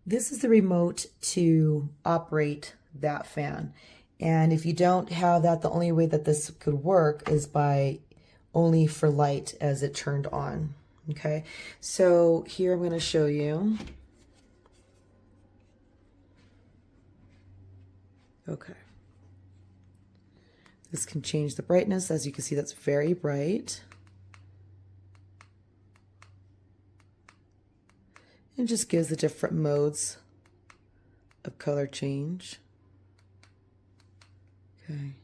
This is the remote to operate that fan. And if you don't have that, the only way that this could work is by only for light as it turned on. Okay, so here I'm going to show you. Okay. This can change the brightness. As you can see, that's very bright. It just gives the different modes of color change. Okay.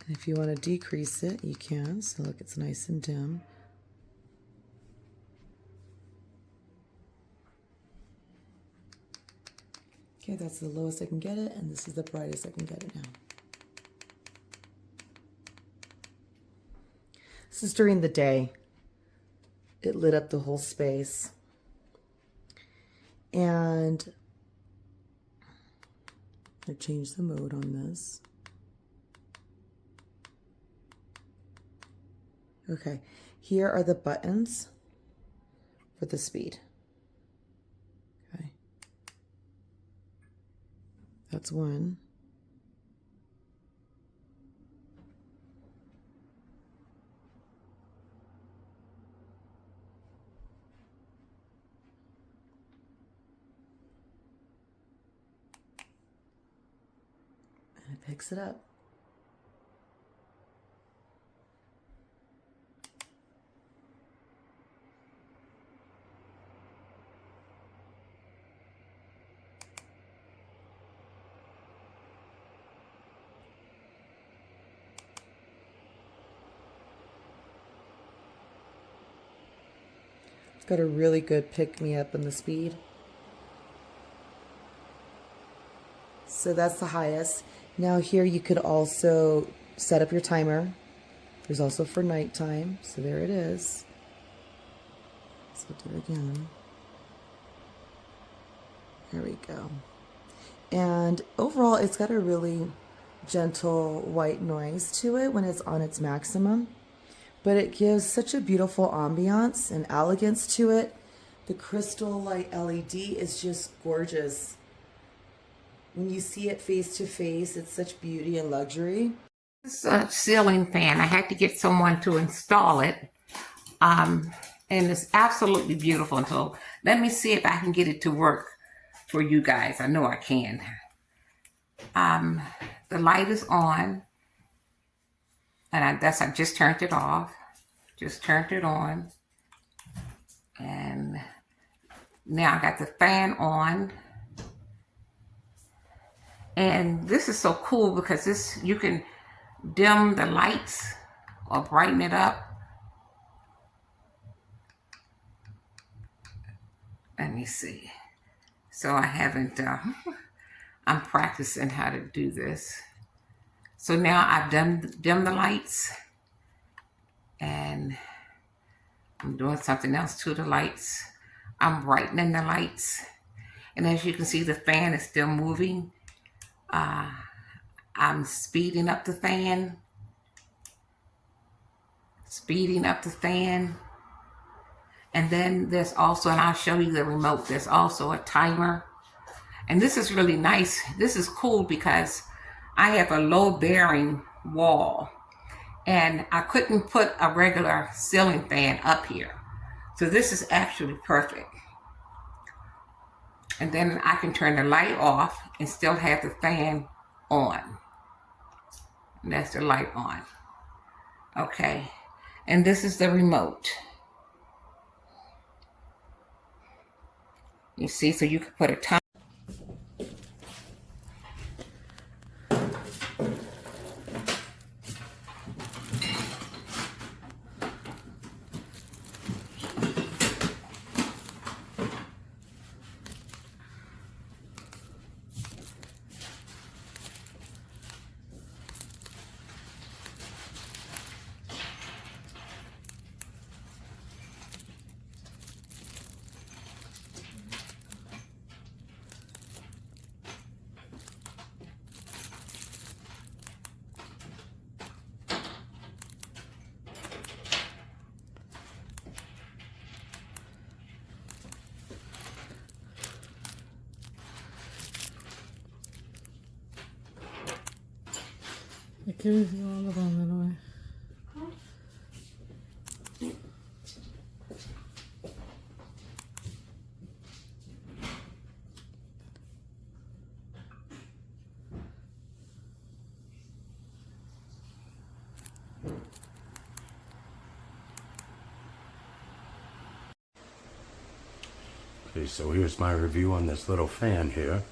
And if you want to decrease it, you can. So look, it's nice and dim. Okay, that's the lowest I can get it, and this is the brightest I can get it now. This is during the day. It lit up the whole space. And I changed the mode on this. Okay, here are the buttons for the speed. Okay, that's one. And it picks it up. It's got a really good pick-me-up in the speed. So that's the highest. Now here you could also set up your timer. There's also for nighttime. So there it is. So I'll do it again. There we go. And overall, it's got a really gentle white noise to it when it's on its maximum. But it gives such a beautiful ambiance and elegance to it. The crystal light LED is just gorgeous. When you see it face to face, it's such beauty and luxury. This ceiling fan, I had to get someone to install it. And it's absolutely beautiful. So let me see if I can get it to work for you guys. I know I can. The light is on. And I just turned it off. Just turned it on. And now I got the fan on. And this is so cool because this, you can dim the lights or brighten it up. Let me see. So I haven't, I'm practicing how to do this. So now I've dimmed the lights and I'm doing something else to the lights. I'm brightening the lights. And as you can see, the fan is still moving. I'm speeding up the fan. Speeding up the fan. And then there's also, and I'll show you the remote, there's also a timer. And this is really nice. This is cool because I have a low bearing wall and I couldn't put a regular ceiling fan up here. So this is actually perfect. And then I can turn the light off and still have the fan on. And that's the light on. Okay. And this is the remote. You see, so you can put a time. Give you all the vomit away. Okay, so here's my review on this little fan here.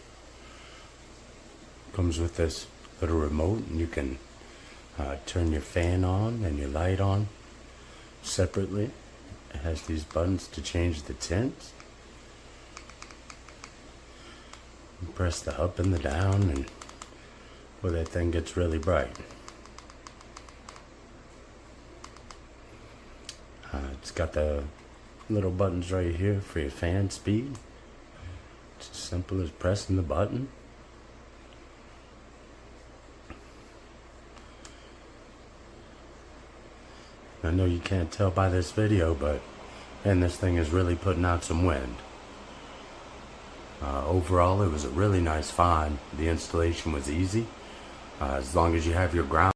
Comes with this little remote, and you can turn your fan on and your light on separately. It has these buttons to change the tints. You press the up and the down, and well, that thing gets really bright. It's got the little buttons right here for your fan speed. It's as simple as pressing the button. I know you can't tell by this video, but man, this thing is really putting out some wind. Overall, it was a really nice find. The installation was easy, as long as you have your ground.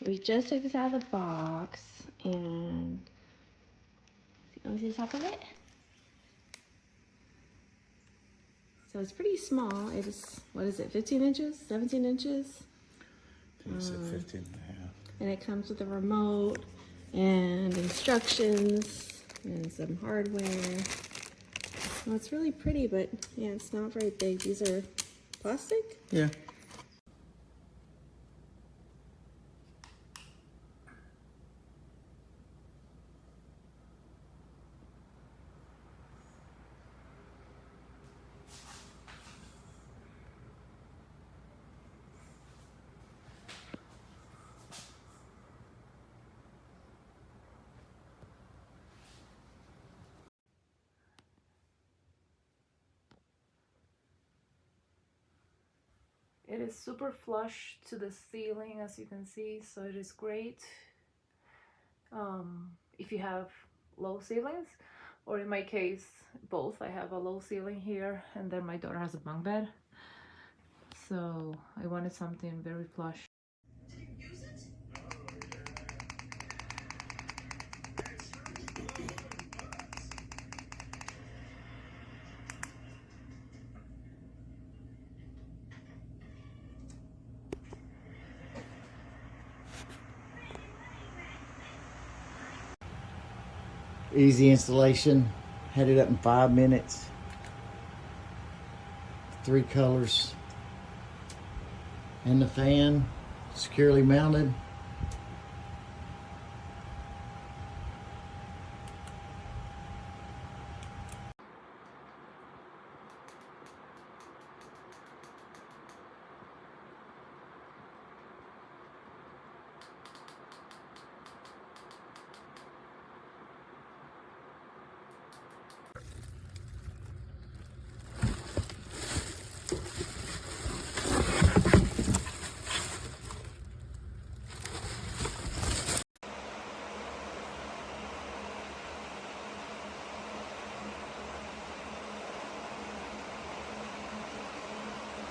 we just took this out of the box, and let me see the top of it. So it's pretty small. It is, what is it, 15 inches, 17 inches? I think it's at 15 and a half. And it comes with a remote and instructions and some hardware. Well, it's really pretty, but yeah, it's not very big. These are plastic? Yeah. It is super flush to the ceiling, as you can see, so it is great if you have low ceilings, or in my case both. I have a low ceiling here and then my daughter has a bunk bed, so I wanted something very flush. Easy installation, had it up in 5 minutes. 3 colors. And the fan securely mounted.